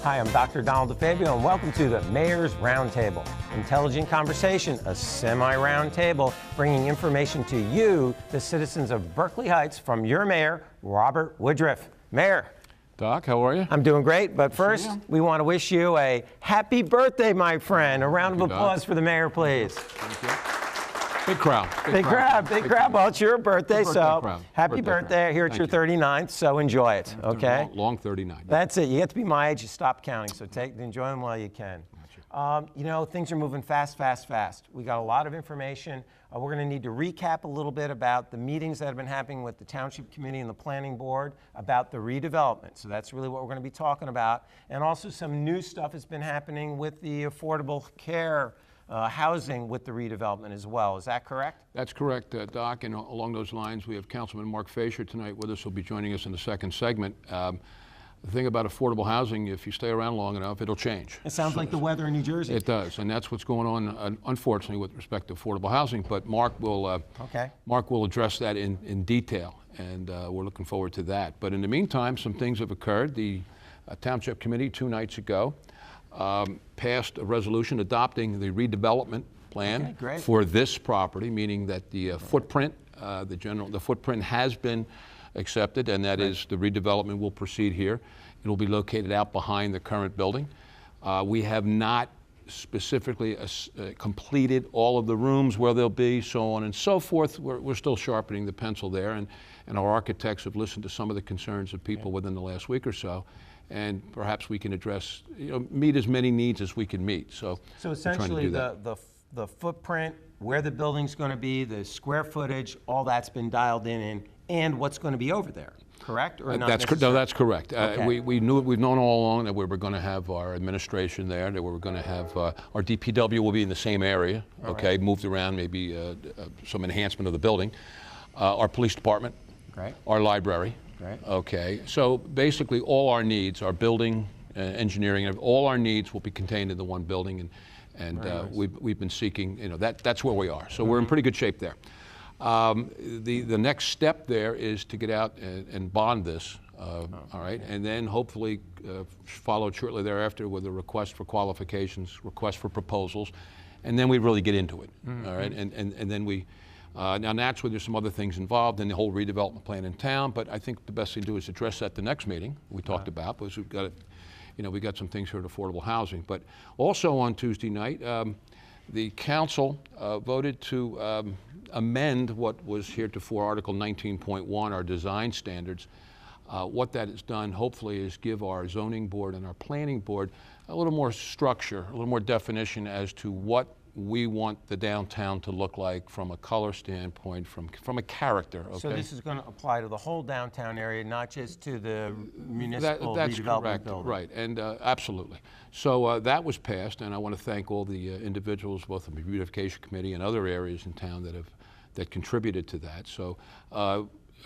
Hi, I'm Dr. Donald DeFabio, and welcome to the Mayor's Roundtable. Intelligent conversation, a semi-round table, bringing information to you, the citizens of Berkeley Heights, from your mayor, Robert Woodruff. Mayor. Doc, how are you? I'm doing great, but first, we want to wish you a happy birthday, my friend. A round of applause for the mayor, please. Thank you. Big crowd. Big crowd. Well, it's your birthday, so happy birthday here at your 39th, so enjoy it, okay? Long 39. That's it. You get to be my age, you stop counting, so enjoy them while you can. You know, things are moving fast. We got a lot of information. We're going to need to recap a little bit about the meetings that have been happening with the Township Committee and the Planning Board about the redevelopment. So that's really what we're going to be talking about. And also some new stuff has been happening with the affordable care housing with the redevelopment as well. Is that correct? That's correct, Doc. And along those lines, we have Councilman Mark Fasher tonight with us. He'll be joining us in the second segment. The thing about affordable housing, if you stay around long enough, it'll change. It sounds like the weather in New Jersey. It does, and that's what's going on, unfortunately, with respect to affordable housing. But Mark will address that in detail, and we're looking forward to that. But in the meantime, some things have occurred. The Township Committee 2 nights ago passed a resolution adopting the redevelopment plan for this property, meaning that the footprint, the footprint has been accepted, and that is the redevelopment will proceed here. It will be located out behind the current building. We have not specifically completed all of the rooms where they'll be, so on and so forth. We're still sharpening the pencil there, and our architects have listened to some of the concerns of people within the last week or so, and perhaps we can address, meet as many needs as we can meet. So essentially the footprint, where the building's going to be, the square footage, all that's been dialed in, and what's going to be over there, correct? Or not No, that's correct. Okay. We've known all along that we were going to have our administration there, that we were going to have our DPW will be in the same area, moved around, maybe some enhancement of the building. Our police department, our library. Okay, so basically all our needs, our building, engineering, all our needs will be contained in the one building, and we've been seeking, that's where we are. So we're in pretty good shape there. The next step there is to get out and bond this, all right, and then hopefully followed shortly thereafter with a request for qualifications, request for proposals, and then we really get into it, all right, and then we. Now naturally there's some other things involved in the whole redevelopment plan in town, but I think the best thing to do is address that the next meeting we talked about, because we've got we got some things here at affordable housing. But also on Tuesday night, the council voted to amend what was heretofore Article 19.1, our design standards. What that has done, hopefully, is give our zoning board and our planning board a little more structure, a little more definition as to what we want the downtown to look like from a color standpoint, from a character. Okay? So this is going to apply to the whole downtown area, not just to the municipal that's redevelopment correct, building. right, and absolutely. So that was passed, and I want to thank all the individuals, both the beautification committee and other areas in town that contributed to that. So.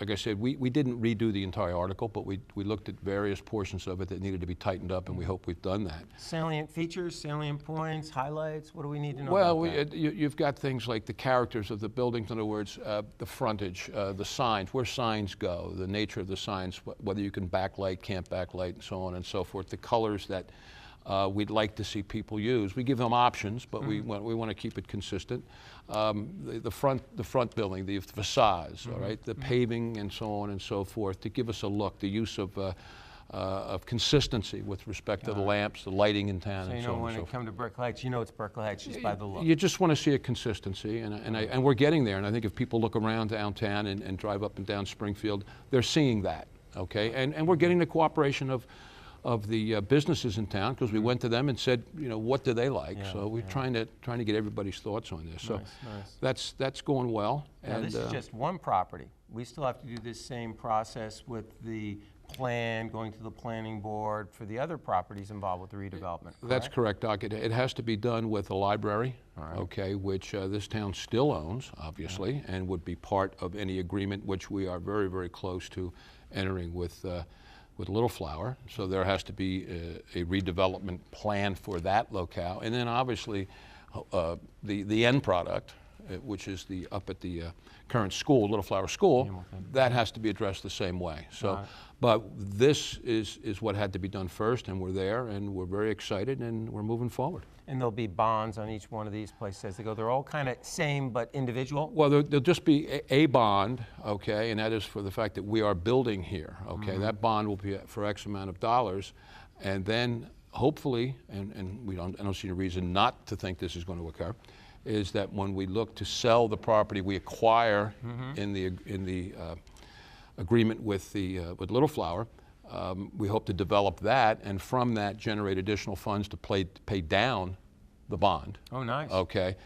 Like I said, we didn't redo the entire article, but we looked at various portions of it that needed to be tightened up, and we hope we've done that. Salient features, salient points, highlights, what do we need to know about that? You've got things like the characters of the buildings, in other words, the frontage, the signs, where signs go, the nature of the signs, whether you can backlight, can't backlight, and so on and so forth, the colors that we'd like to see people use. We give them options, but we want to keep it consistent. The front building, the facades, all right, the paving and so on and so forth, to give us a look, the use of consistency with respect to the lamps, the lighting in town, and so on and so forth. When it comes to Berkeley Heights, it's Berkeley Heights just by the look. You just want to see a consistency, and we're getting there. And I think if people look around downtown and drive up and down Springfield, they're seeing that, okay? And we're getting the cooperation of the businesses in town, because we went to them and said, what do they like? So we're trying to get everybody's thoughts on this. So that's going well. Now this is just one property. We still have to do this same process with the plan, going to the planning board for the other properties involved with the redevelopment, correct? That's correct, Doc. It has to be done with the library, okay, which this town still owns, obviously, and would be part of any agreement which we are very, very close to entering with Little Flower. So there has to be a redevelopment plan for that locale. And then obviously the end product, which is up at the current school, Little Flower School, Hamilton. that has to be addressed the same way. So, but this is what had to be done first, and we're there, and we're very excited, and we're moving forward. And there'll be bonds on each one of these places as they go. They're all kind of same but individual? Well, there'll just be a bond, okay, and that is for the fact that we are building here, okay? That bond will be for X amount of dollars, and then hopefully, and I don't see any reason not to think this is going to occur, is that when we look to sell the property we acquire in the agreement with Little Flower, we hope to develop that, and from that generate additional funds to pay down the bond. Oh, nice. Okay,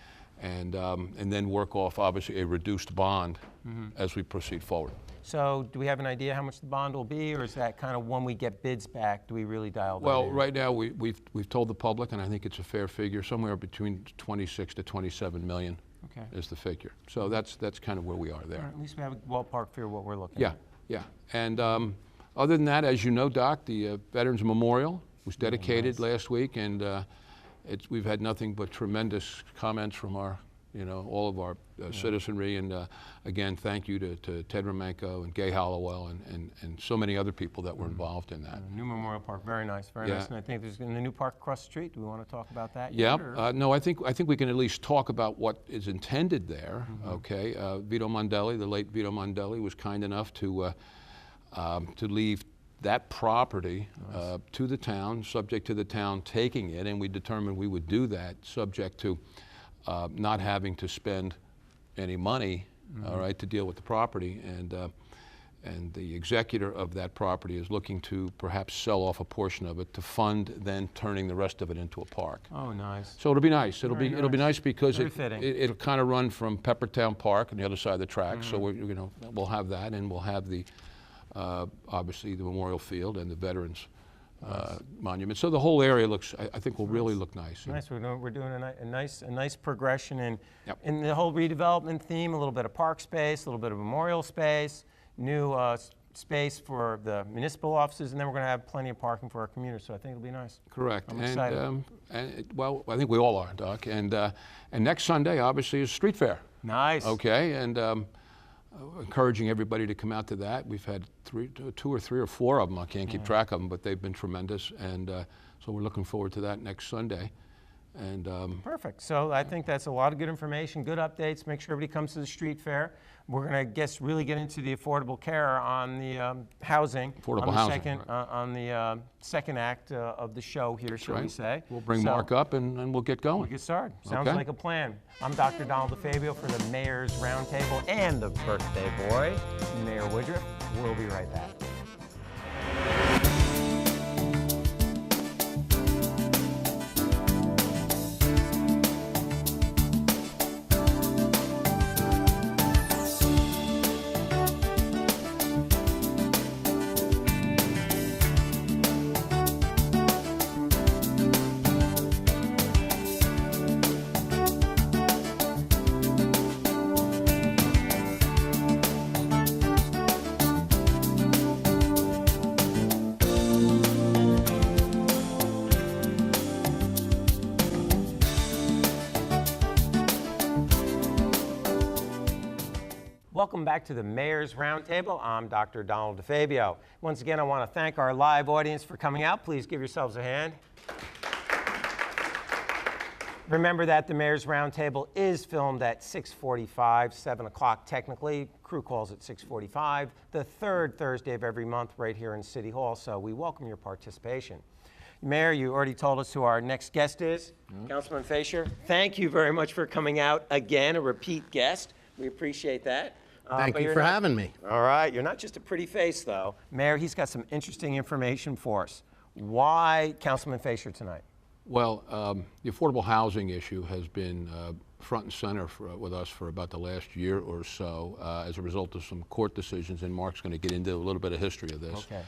and then work off obviously a reduced bond as we proceed forward. So do we have an idea how much the bond will be, or is that kind of when we get bids back, do we really dial that Well, in? right now we've told the public, and I think it's a fair figure, somewhere between 26 to 27 million is the figure. So that's kind of where we are there. At least we have a ballpark figure of what we're looking Yeah, at. yeah. And other than that, as you know, Doc, the Veterans Memorial was dedicated last week, and we've had nothing but tremendous comments from all of our citizenry. And again, thank you to Ted Romanko and Gay Hollowell and so many other people that were involved in that. New Memorial Park, very nice, very nice. And I think there's a new park across the street. Do we want to talk about that Yeah, yet, or? no, I think we can at least talk about what is intended there. Okay, Vito Mondelli, the late Vito Mondelli, was kind enough to leave that property to the town, subject to the town taking it, and we determined we would do that, subject to not having to spend any money, all right, to deal with the property. And the executor of that property is looking to perhaps sell off a portion of it to fund then turning the rest of it into a park. Oh, nice. So it'll be nice. It'll Very be nice because Very fitting. it'll kind of run from Peppertown Park on the other side of the track. So we'll have that, and we'll have the obviously the Memorial Field and the Veterans Monument. So the whole area looks, I think, will really look nice. Nice. We're doing a nice progression in Yep. in the whole redevelopment theme. A little bit of park space, a little bit of memorial space, new space for the municipal offices, and then we're going to have plenty of parking for our commuters. So I think it'll be nice. Correct. I'm excited. Well, I think we all are, Doc. And next Sunday, obviously, is Street Fair. Nice. Okay, and encouraging everybody to come out to that. We've had two or three or four of them. I can't keep track of them, but they've been tremendous. And so we're looking forward to that next Sunday. And Perfect. So I think that's a lot of good information, good updates. Make sure everybody comes to the street fair. We're going to really get into the affordable care on the housing. Affordable on the housing, Second, right. On the second act of the show here, shall we right. say. We'll bring So, Mark up and we'll get going. We'll get started. Sounds Okay. like a plan. I'm Dr. Donald DeFabio for the Mayor's Roundtable and the birthday boy, Mayor Woodruff. We'll be right back. Welcome back to the Mayor's Roundtable. I'm Dr. Donald DeFabio. Once again, I want to thank our live audience for coming out. Please give yourselves a hand. Remember that the Mayor's Roundtable is filmed at 6:45, 7 o'clock technically. Crew calls at 6:45, the third Thursday of every month right here in City Hall, so we welcome your participation. Mayor, you already told us who our next guest is, Councilman Fisher. Thank you very much for coming out again, a repeat guest. We appreciate that. Thank But you you're for not- having me. All right, you're not just a pretty face, though. Mayor, he's got some interesting information for us. Why Councilman Fisher tonight? Well, the affordable housing issue has been front and center with us for about the last year or so as a result of some court decisions, and Mark's going to get into a little bit of history of this. Okay.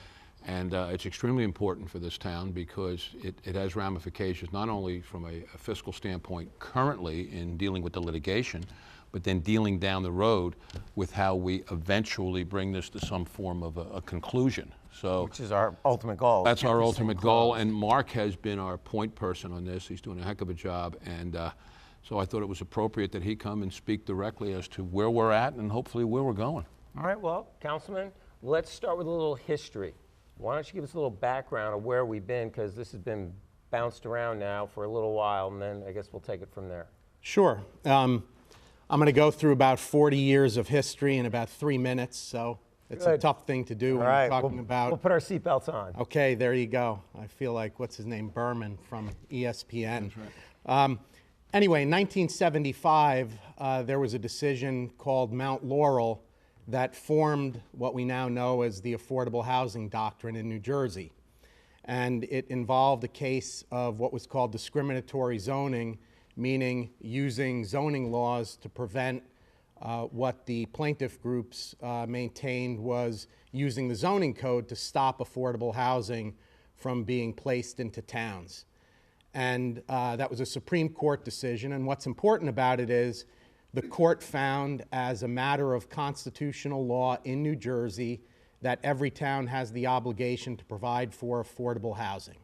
And it's extremely important for this town because it has ramifications not only from a fiscal standpoint currently in dealing with the litigation, but then dealing down the road with how we eventually bring this to some form of a conclusion. So Which is our ultimate goal. that's Get our this ultimate thing goal, closed. and Mark has been our point person on this. He's doing a heck of a job, and So I thought it was appropriate that he come and speak directly as to where we're at and hopefully where we're going. All right, well, Councilman, let's start with a little history. Why don't you give us a little background of where we've been, because this has been bounced around now for a little while, and then I guess we'll take it from there. Sure. I'm going to go through about 40 years of history in about 3 minutes, so it's a Good. tough thing to do All when right, you're talking about... we'll put our seatbelts on. Okay, there you go. I feel like, what's his name, Berman from ESPN. That's right. Anyway, in 1975, there was a decision called Mount Laurel that formed what we now know as the Affordable Housing Doctrine in New Jersey. And it involved a case of what was called discriminatory zoning, meaning using zoning laws to prevent what the plaintiff groups maintained was using the zoning code to stop affordable housing from being placed into towns. And that was a Supreme Court decision, and what's important about it is the court found as a matter of constitutional law in New Jersey that every town has the obligation to provide for affordable housing.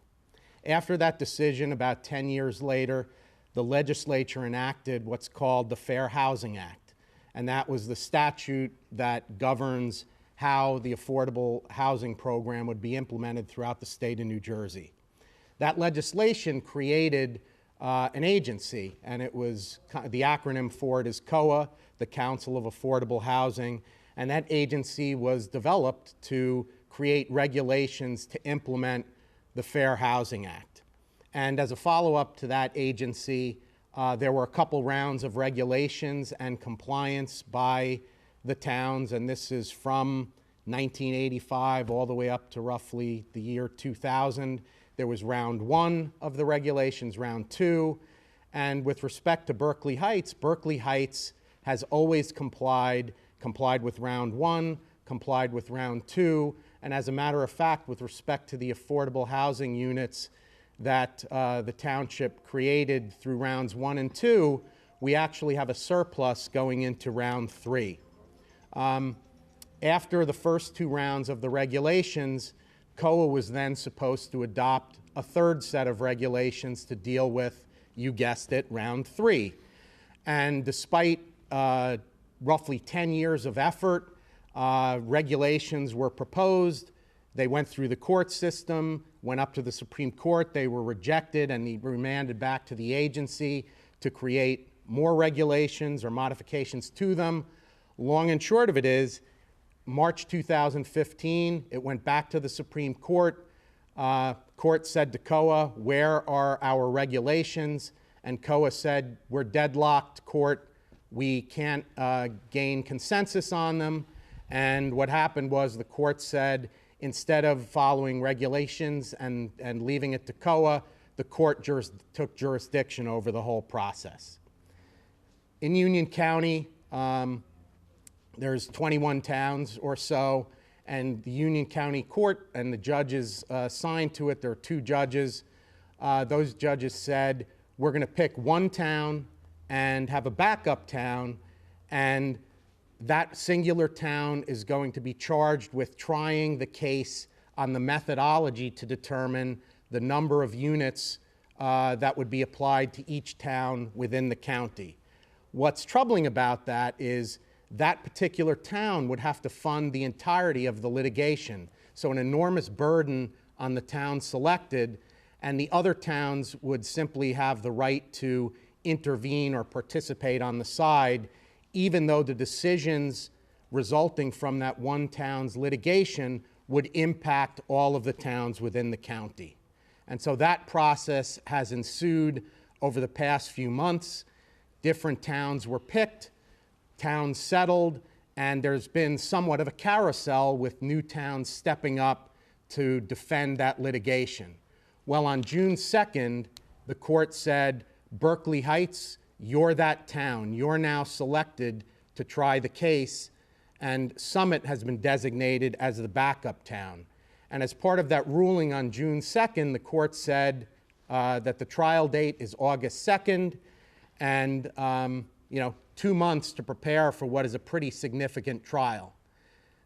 After that decision, about 10 years later, the legislature enacted what's called the Fair Housing Act, and that was the statute that governs how the affordable housing program would be implemented throughout the state of New Jersey. That legislation created an agency, and it was, the acronym for it is COA, the Council of Affordable Housing, and that agency was developed to create regulations to implement the Fair Housing Act. And as a follow-up to that agency, there were a couple rounds of regulations and compliance by the towns, and this is from 1985 all the way up to roughly the year 2000. There was round 1 of the regulations, round 2, and with respect to Berkeley Heights has always complied with round 1, complied with round 2, and as a matter of fact, with respect to the affordable housing units that the township created through rounds 1 and 2, we actually have a surplus going into round 3. After the first 2 rounds of the regulations, COA was then supposed to adopt a third set of regulations to deal with, you guessed it, round 3. And despite roughly 10 years of effort, regulations were proposed. They went through the court system, went up to the Supreme Court. They were rejected and remanded back to the agency to create more regulations or modifications to them. Long and short of it is, March 2015, it went back to the Supreme Court. Court said to COA, where are our regulations? And COA said, we're deadlocked, court. We can't gain consensus on them. And what happened was the court said, instead of following regulations and leaving it to COA, the court took jurisdiction over the whole process. In Union County, there's 21 towns or so, and the Union County Court and the judges assigned to it, there are 2 judges. Those judges said, we're going to pick one town and have a backup town, and that singular town is going to be charged with trying the case on the methodology to determine the number of units that would be applied to each town within the county. What's troubling about that is that particular town would have to fund the entirety of the litigation. So an enormous burden on the town selected, and the other towns would simply have the right to intervene or participate on the side, even though the decisions resulting from that one town's litigation would impact all of the towns within the county. And so that process has ensued over the past few months. Different towns were picked, towns settled, and there's been somewhat of a carousel with new towns stepping up to defend that litigation. Well, on June 2nd, the court said, Berkeley Heights, you're that town. You're now selected to try the case, and Summit has been designated as the backup town. And as part of that ruling on June 2nd, the court said that the trial date is August 2nd, and 2 months to prepare for what is a pretty significant trial.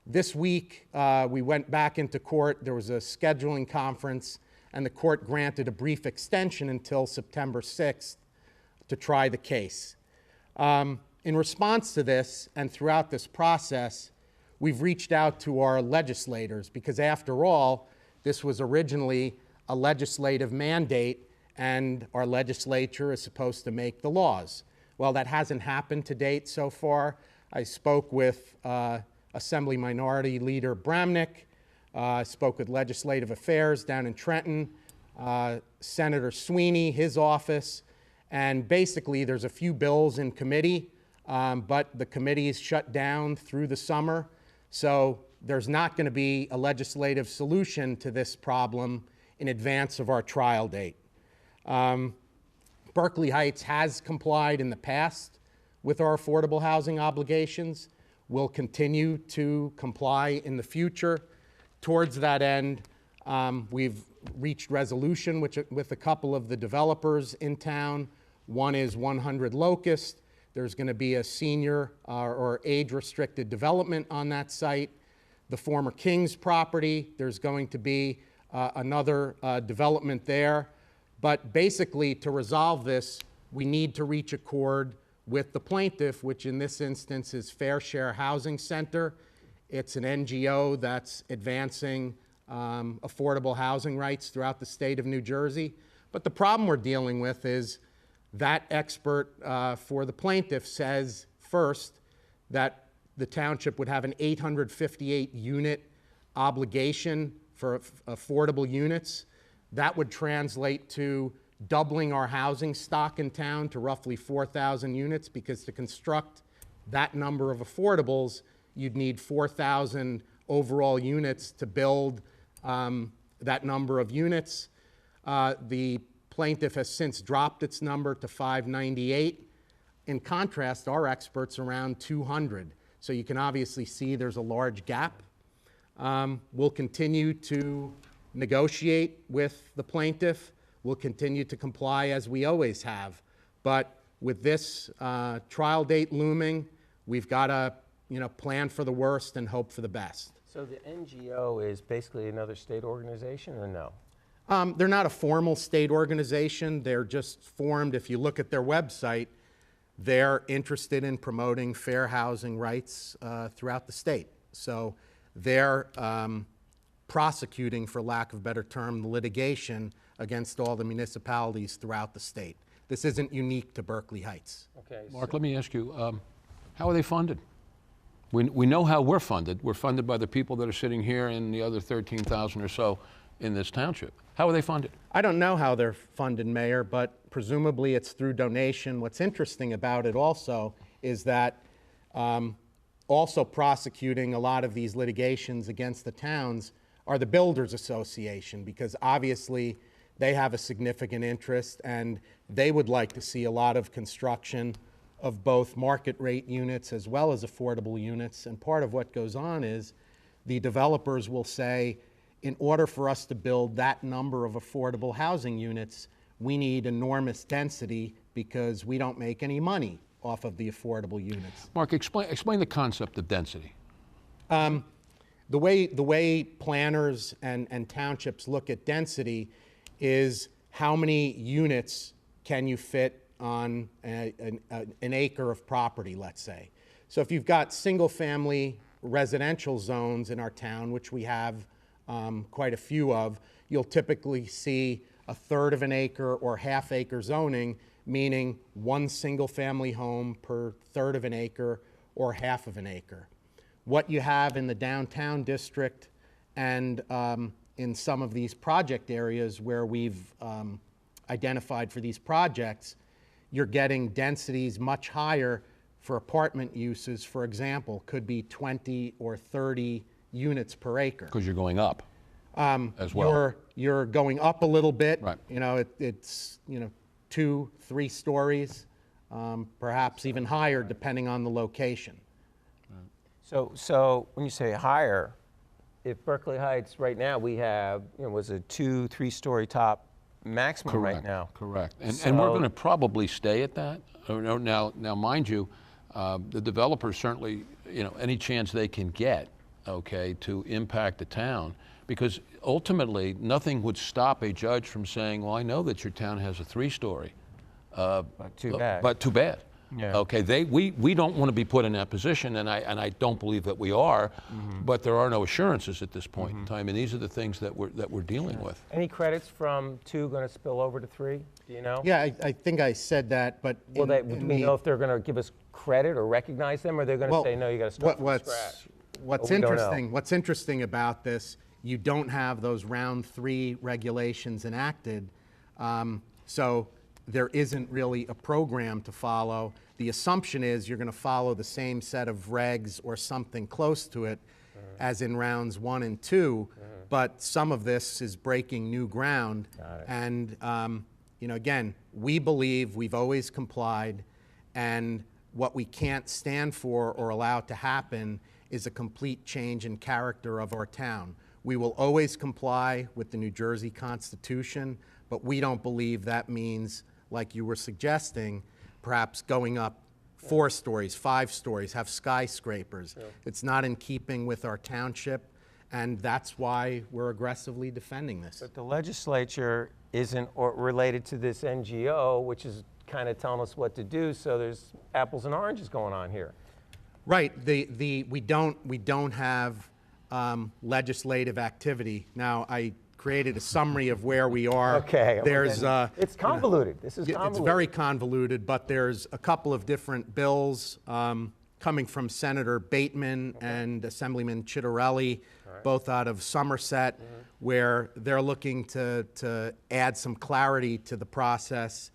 This week, we went back into court. There was a scheduling conference, and the court granted a brief extension until September 6th to try the case. In response to this, and throughout this process, we've reached out to our legislators because, after all, this was originally a legislative mandate and our legislature is supposed to make the laws. Well, that hasn't happened to date so far. I spoke with Assembly Minority Leader Bramnick, spoke with Legislative Affairs down in Trenton, Senator Sweeney, his office, and basically there's a few bills in committee, but the committee is shut down through the summer, so there's not going to be a legislative solution to this problem in advance of our trial date. Berkeley Heights has complied in the past with our affordable housing obligations. We'll continue to comply in the future. Towards that end, we've reached resolution with a couple of the developers in town. One is 100 Locust. There's going to be a senior or age-restricted development on that site. The former King's property, there's going to be another development there. But basically, to resolve this, we need to reach accord with the plaintiff, which in this instance is Fair Share Housing Center. It's an NGO that's advancing affordable housing rights throughout the state of New Jersey. But the problem we're dealing with is that expert for the plaintiff says, first, that the township would have an 858 unit obligation for affordable units. That would translate to doubling our housing stock in town to roughly 4,000 units, because to construct that number of affordables, you'd need 4,000 overall units to build that number of units. The plaintiff has since dropped its number to 598. In contrast, our expert's around 200. So you can obviously see there's a large gap. We'll continue to negotiate with the plaintiff. We'll continue to comply as we always have. But with this trial date looming, we've got to plan for the worst and hope for the best. So the NGO is basically another state organization, or no? They're not a formal state organization. They're just formed. If you look at their website, they're interested in promoting fair housing rights throughout the state. So they're prosecuting, for lack of a better term, the litigation against all the municipalities throughout the state. This isn't unique to Berkeley Heights. Okay. Mark, let me ask you, how are they funded? We know how we're funded. We're funded by the people that are sitting here and the other 13,000 or so in this township. How are they funded? I don't know how they're funded, Mayor, but presumably it's through donation. What's interesting about it also is that also prosecuting a lot of these litigations against the towns are the Builders Association, because obviously they have a significant interest and they would like to see a lot of construction of both market rate units as well as affordable units. And part of what goes on is the developers will say, in order for us to build that number of affordable housing units, we need enormous density because we don't make any money off of the affordable units. Mark, explain the concept of density. The way planners and townships look at density is how many units can you fit on an acre of property, let's say. So if you've got single-family residential zones in our town, which we have quite a few of, you'll typically see a third of an acre or half-acre zoning, meaning one single-family home per third of an acre or half of an acre. What you have in the downtown district and in some of these project areas where we've identified for these projects, you're getting densities much higher for apartment uses. For example, could be 20 or 30 units per acre. Because you're going up as well. You're going up a little bit. Right. It's 2-3 stories, perhaps even higher depending on the location. So when you say higher, if Berkeley Heights right now we have, was a 2-3 story top maximum right now. Correct. And we're going to probably stay at that. Now, mind you, the developers certainly, any chance they can get, okay, to impact the town, because ultimately nothing would stop a judge from saying, well, I know that your town has a 3-story, But too bad. But too bad. Yeah. Okay, we don't want to be put in that position, and I don't believe that we are, but there are no assurances at this point in time, and these are the things that we're dealing with. Any credits from 2 going to spill over to 3? Do you know? Yeah, I think I said that, but Do we know if they're going to give us credit or recognize them, or they're going to say, no, you got to start from scratch? What's we don't know. interesting? What's interesting about this? You don't have those round 3 regulations enacted, so there isn't really a program to follow. The assumption is you're going to follow the same set of regs or something close to it as in rounds 1 and 2, but some of this is breaking new ground. And again, we believe we've always complied, and what we can't stand for or allow to happen is a complete change in character of our town. We will always comply with the New Jersey Constitution, but we don't believe that means, like you were suggesting, perhaps going up 4 stories, 5 stories, have skyscrapers. It's not in keeping with our township, and that's why we're aggressively defending this. But the legislature isn't related to this NGO, which is kind of telling us what to do, so there's apples and oranges going on here. Right. We don't have legislative activity. Now, I created a summary of where we are. Okay. There's it's convoluted. This is convoluted. It's very convoluted, but there's a couple of different bills coming from Senator Bateman and Assemblyman Chitterelli, both out of Somerset, where they're looking to add some clarity to the process.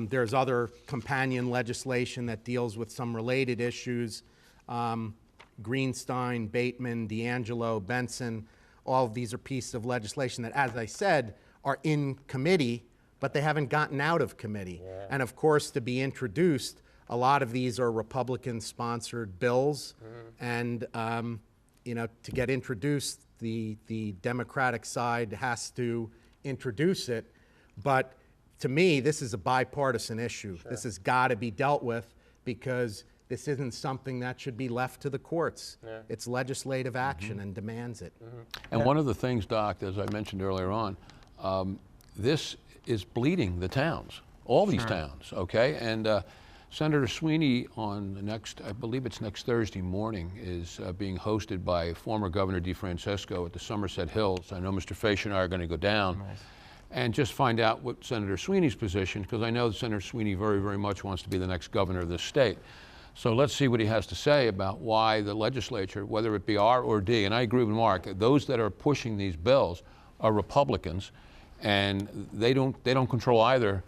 There's other companion legislation that deals with some related issues. Greenstein, Bateman, D'Angelo, Benson, all of these are pieces of legislation that, as I said, are in committee, but they haven't gotten out of committee. And of course, to be introduced, a lot of these are Republican-sponsored bills, and to get introduced, the Democratic side has to introduce it. But to me, this is a bipartisan issue. This has got to be dealt with, because this isn't something that should be left to the courts. It's legislative action and demands it. And one of the things, Doc, as I mentioned earlier on, this is bleeding the towns, all these towns, okay? And Senator Sweeney on the next, I believe it's next Thursday morning, is being hosted by former Governor DeFrancesco at the Somerset Hills. I know Mr. Faish and I are going to go down and just find out what Senator Sweeney's position, because I know that Senator Sweeney very, very much wants to be the next governor of this state. So let's see what he has to say about why the legislature, whether it be R or D, and I agree with Mark, those that are pushing these bills are Republicans, and they don't control either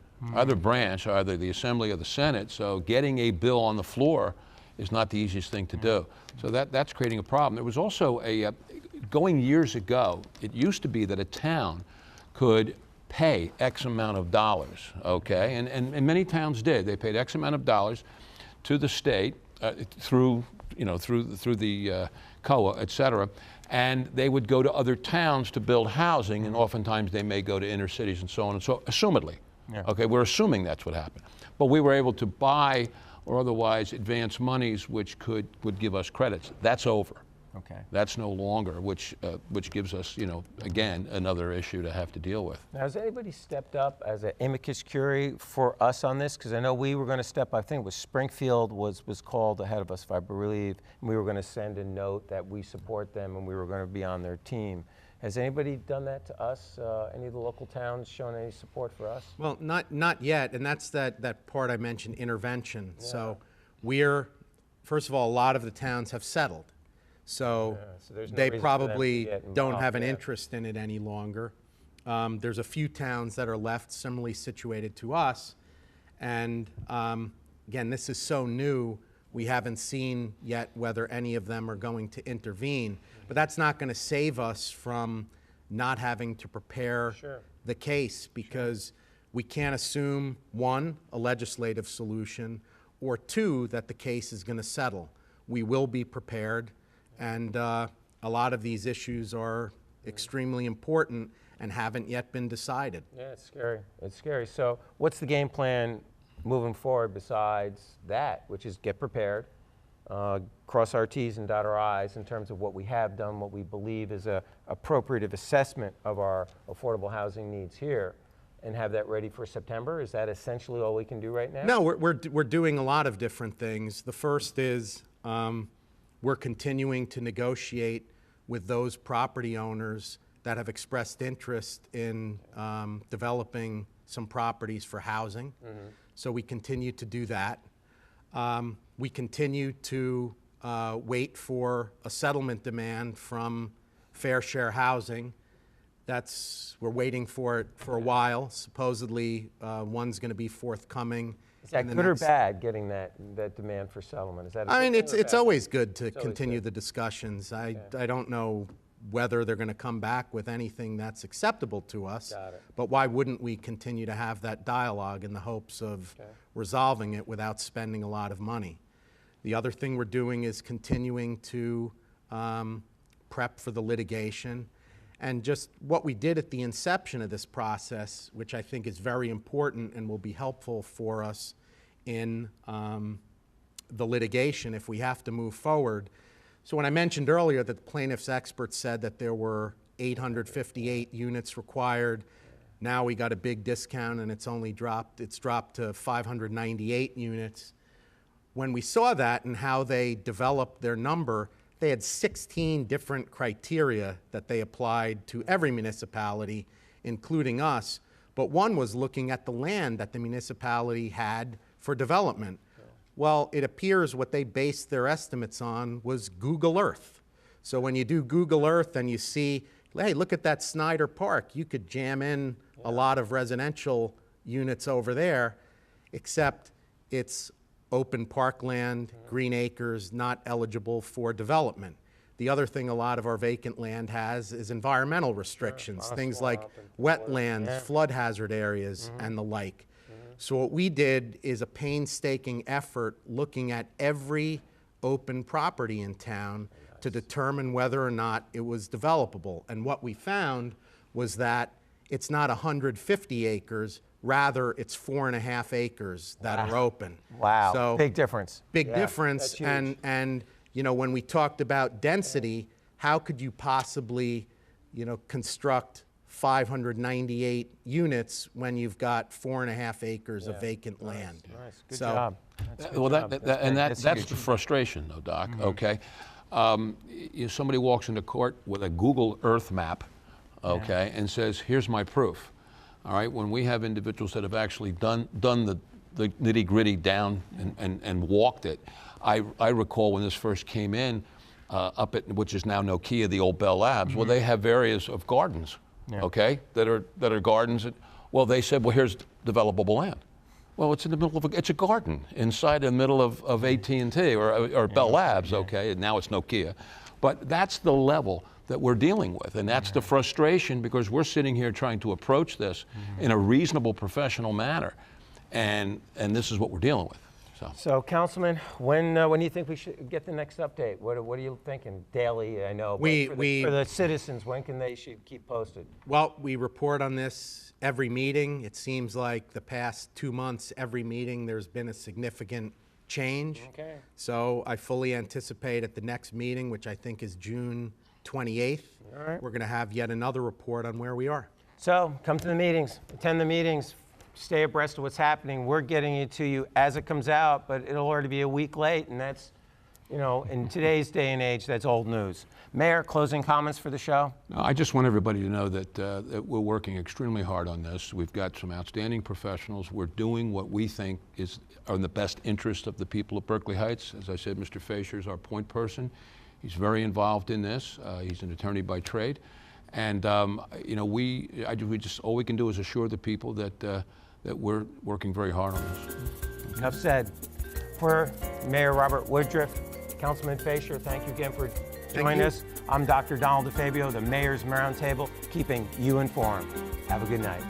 branch, either the Assembly or the Senate. So getting a bill on the floor is not the easiest thing to do. So that's creating a problem. There was also going years ago, it used to be that a town could pay X amount of dollars, okay? And many towns did. They paid X amount of dollars to the state through the COA, et cetera, and they would go to other towns to build housing, and oftentimes they may go to inner cities and so on and so, assumedly. Okay, we're assuming that's what happened. But we were able to buy or otherwise advance monies which would give us credits. That's over. Okay. That's no longer, which gives us, again, another issue to have to deal with. Now, has anybody stepped up as an amicus curiae for us on this? Because I know we were going to step, I think it was Springfield was called ahead of us, if I believe, and we were going to send a note that we support them and we were going to be on their team. Has anybody done that to us? Any of the local towns shown any support for us? Well, not yet, and that's that part I mentioned, intervention. Yeah. So first of all, a lot of the towns have settled. So there's no they reason for them to probably get don't involved have an yet. interest in it any longer. There's a few towns that are left similarly situated to us. And again, this is so new, we haven't seen yet whether any of them are going to intervene. But that's not going to save us from not having to prepare the case, because we can't assume, one, a legislative solution, or two, that the case is going to settle. We will be prepared. And a lot of these issues are extremely important and haven't yet been decided. Yeah, it's scary. It's scary. So what's the game plan moving forward besides that, which is get prepared, cross our T's and dot our I's in terms of what we have done, what we believe is a appropriate assessment of our affordable housing needs here, and have that ready for September? Is that essentially all we can do right now? No, we're doing a lot of different things. The first is we're continuing to negotiate with those property owners that have expressed interest in developing some properties for housing. So we continue to do that. We continue to wait for a settlement demand from Fair Share Housing. We're waiting for it for a while. Supposedly, one's going to be forthcoming. Is that good or bad, getting that demand for settlement? Is that I mean, good thing or it's bad? always good to It's always continue good. the discussions. I don't know whether they're going to come back with anything that's acceptable to us. Got it. But why wouldn't we continue to have that dialogue in the hopes of resolving it without spending a lot of money? The other thing we're doing is continuing to prep for the litigation. And just what we did at the inception of this process, which I think is very important and will be helpful for us in the litigation if we have to move forward. So when I mentioned earlier that the plaintiff's experts said that there were 858 units required, now we got a big discount and it's dropped to 598 units. When we saw that and how they developed their number, they had 16 different criteria that they applied to every municipality, including us. But one was looking at the land that the municipality had for development. Well, it appears what they based their estimates on was Google Earth. So when you do Google Earth and you see, hey, look at that Snyder Park, you could jam in a lot of residential units over there, except it's open parkland, green acres, not eligible for development. The other thing a lot of our vacant land has is environmental restrictions, things like wetlands, flood hazard areas, and the like. So what we did is a painstaking effort looking at every open property in town to determine whether or not it was developable. And what we found was that it's not 150 acres, rather it's 4.5 acres that are open. Wow, So big difference. big Yeah, difference. that's huge. And you know, when we talked about density, how could you possibly, construct 598 units when you've got 4.5 acres of vacant land? Nice, good So- job. That's a good Well, job. that's huge. the frustration, though, Doc. Okay, somebody walks into court with a Google Earth map, okay, and says, "Here's my proof." All right. When we have individuals that have actually done the nitty gritty down and walked it, I recall when this first came in, up at which is now Nokia, the old Bell Labs. Well, they have areas of gardens, okay, that are gardens. Well, they said, well, here's developable land. Well, it's in the middle of it's a garden inside the middle of AT&T or Bell Labs, okay, and now it's Nokia. But that's the level that we're dealing with, and that's the frustration, because we're sitting here trying to approach this in a reasonable, professional manner, and this is what we're dealing with. So, Councilman, when do you think we should get the next update? What are you thinking? Daily, I know. But for the citizens, when can they should keep posted? Well, we report on this every meeting. It seems like the past 2 months, every meeting, there's been a significant change. Okay. So I fully anticipate at the next meeting, which I think is June 28th, All right. we're going to have yet another report on where we are. So, come to the meetings, attend the meetings, stay abreast of what's happening. We're getting it to you as it comes out, but it'll already be a week late, and that's, in today's day and age, that's old news. Mayor, closing comments for the show? I just want everybody to know that we're working extremely hard on this. We've got some outstanding professionals. We're doing what we think are in the best interest of the people of Berkeley Heights. As I said, Mr. Fasher is our point person. He's very involved in this. He's an attorney by trade. And, we just, all we can do is assure the people that we're working very hard on this. Enough said. For Mayor Robert Woodruff, Councilman Fasher, thank you again for joining us. I'm Dr. Donald DeFabio, the Mayor's Roundtable, keeping you informed. Have a good night.